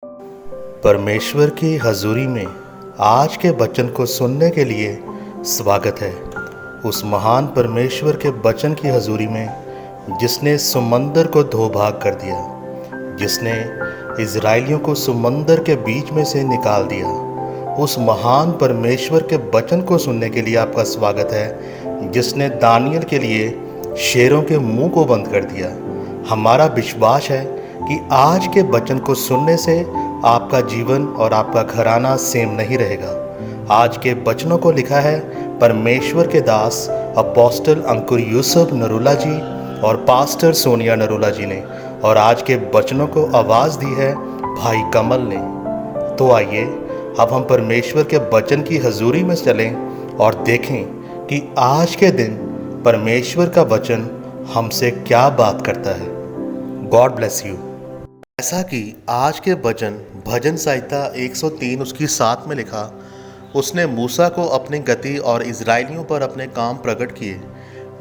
परमेश्वर की हजूरी में आज के वचन को सुनने के लिए स्वागत है। उस महान परमेश्वर के वचन की हजूरी में जिसने समंदर को दो भाग कर दिया, जिसने इजराइलियों को समंदर के बीच में से निकाल दिया, उस महान परमेश्वर के वचन को सुनने के लिए आपका स्वागत है, जिसने दानियल के लिए शेरों के मुंह को बंद कर दिया। हमारा विश्वास है कि आज के वचन को सुनने से आपका जीवन और आपका घराना सेम नहीं रहेगा। आज के वचनों को लिखा है परमेश्वर के दास अपोस्टल अंकुर यूसुफ नरूला जी और पास्टर सोनिया नरूला जी ने, और आज के वचनों को आवाज़ दी है भाई कमल ने। तो आइए अब हम परमेश्वर के वचन की हजूरी में चलें और देखें कि आज के दिन परमेश्वर का वचन हमसे क्या बात करता है। God bless you. ऐसा कि आज के वचन भजन संहिता 103 उसकी 7 में लिखा, उसने मूसा को अपनी गति और इजराइलियों पर अपने काम प्रकट किए।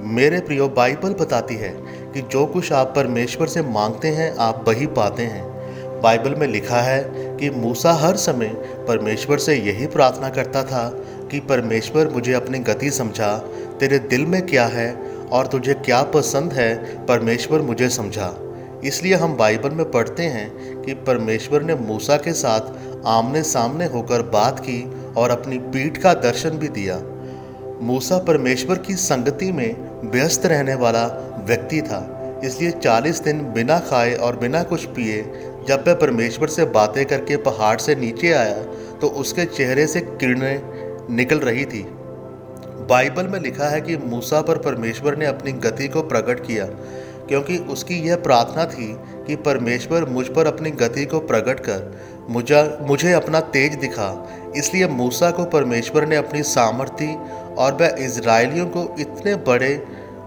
मेरे प्रियो, बाइबल बताती है कि जो कुछ आप परमेश्वर से मांगते हैं आप वही पाते हैं। बाइबल में लिखा है कि मूसा हर समय परमेश्वर से यही प्रार्थना करता था कि परमेश्वर मुझे अपनी गति समझा, तेरे दिल में क्या है और तुझे क्या पसंद है, परमेश्वर मुझे समझा। इसलिए हम बाइबल में पढ़ते हैं कि परमेश्वर ने मूसा के साथ आमने सामने होकर बात की और अपनी पीठ का दर्शन भी दिया। मूसा परमेश्वर की संगति में व्यस्त रहने वाला व्यक्ति था, इसलिए 40 दिन बिना खाए और बिना कुछ पिए जब वह परमेश्वर से बातें करके पहाड़ से नीचे आया तो उसके चेहरे से किरणें निकल रही थी। बाइबल में लिखा है कि मूसा पर परमेश्वर ने अपनी गति को प्रकट किया, क्योंकि उसकी यह प्रार्थना थी कि परमेश्वर मुझ पर अपनी गति को प्रकट कर मुझे अपना तेज दिखा। इसलिए मूसा को परमेश्वर ने अपनी सामर्थ्य और वह इजराइलियों को इतने बड़े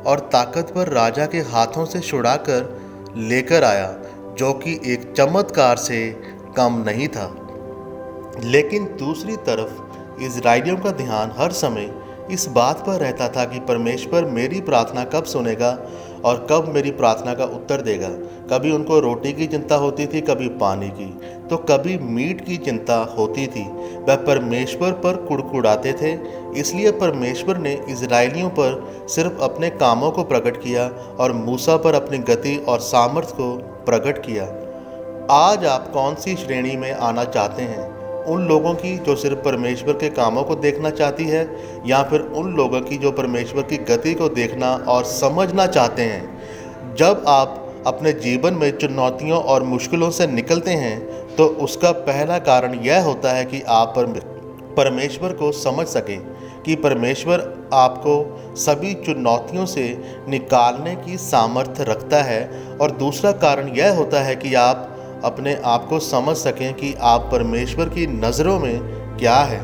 और ताकतवर राजा के हाथों से छुड़ाकर लेकर आया, जो कि एक चमत्कार से कम नहीं था। लेकिन दूसरी तरफ इजराइलियों का ध्यान हर समय इस बात पर रहता था कि परमेश्वर मेरी प्रार्थना कब सुनेगा और कब मेरी प्रार्थना का उत्तर देगा। कभी उनको रोटी की चिंता होती थी, कभी पानी की, तो कभी मीट की चिंता होती थी। वह परमेश्वर पर कुड़कुड़ाते थे। इसलिए परमेश्वर ने इजराइलियों पर सिर्फ अपने कामों को प्रकट किया और मूसा पर अपनी गति और सामर्थ्य को प्रकट किया। आज आप कौन सी श्रेणी में आना चाहते हैं? उन लोगों की जो सिर्फ परमेश्वर के कामों को देखना चाहती है, या फिर उन लोगों की जो परमेश्वर की गति को देखना और समझना चाहते हैं? जब आप अपने जीवन में चुनौतियों और मुश्किलों से निकलते हैं तो उसका पहला कारण यह होता है कि आप परमेश्वर को समझ सकें कि परमेश्वर आपको सभी चुनौतियों से निकालने की सामर्थ्य रखता है। और दूसरा कारण यह होता है कि आप अपने आप को समझ सकें कि आप परमेश्वर की नज़रों में क्या है।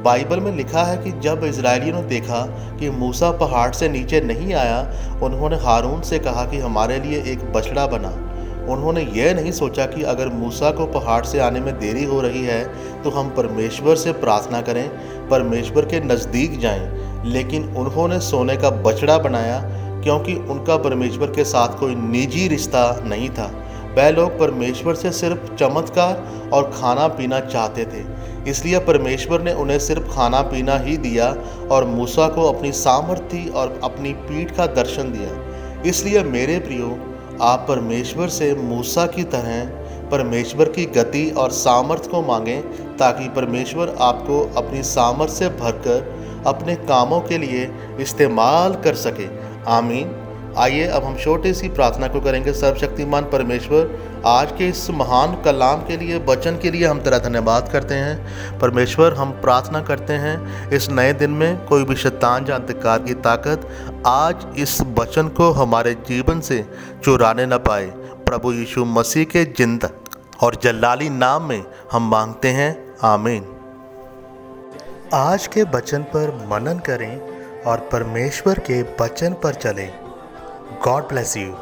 बाइबल में लिखा है कि जब इजरायलियों ने देखा कि मूसा पहाड़ से नीचे नहीं आया, उन्होंने हारून से कहा कि हमारे लिए एक बछड़ा बना। उन्होंने यह नहीं सोचा कि अगर मूसा को पहाड़ से आने में देरी हो रही है तो हम परमेश्वर से प्रार्थना करें, परमेश्वर के नज़दीक जाएं। लेकिन उन्होंने सोने का बछड़ा बनाया, क्योंकि उनका परमेश्वर के साथ कोई निजी रिश्ता नहीं था। वह लोग परमेश्वर से सिर्फ चमत्कार और खाना पीना चाहते थे। इसलिए परमेश्वर ने उन्हें सिर्फ खाना पीना ही दिया और मूसा को अपनी सामर्थ्य और अपनी पीठ का दर्शन दिया। इसलिए मेरे प्रियो, आप परमेश्वर से मूसा की तरह परमेश्वर की गति और सामर्थ्य को मांगें, ताकि परमेश्वर आपको अपनी सामर्थ्य से भरकर अपने कामों के लिए इस्तेमाल कर सके। आमीन। आइए अब हम छोटी सी प्रार्थना को करेंगे। सर्वशक्तिमान परमेश्वर, आज के इस महान कलाम के लिए, वचन के लिए हम तेरा धन्यवाद करते हैं। परमेश्वर, हम प्रार्थना करते हैं इस नए दिन में कोई भी शैतान या अंधकार की ताकत आज इस वचन को हमारे जीवन से चुराने न पाए। प्रभु यीशु मसीह के जिंदा और जलाली नाम में हम मांगते हैं, आमीन। आज के वचन पर मनन करें और परमेश्वर के वचन पर चलें। God bless you.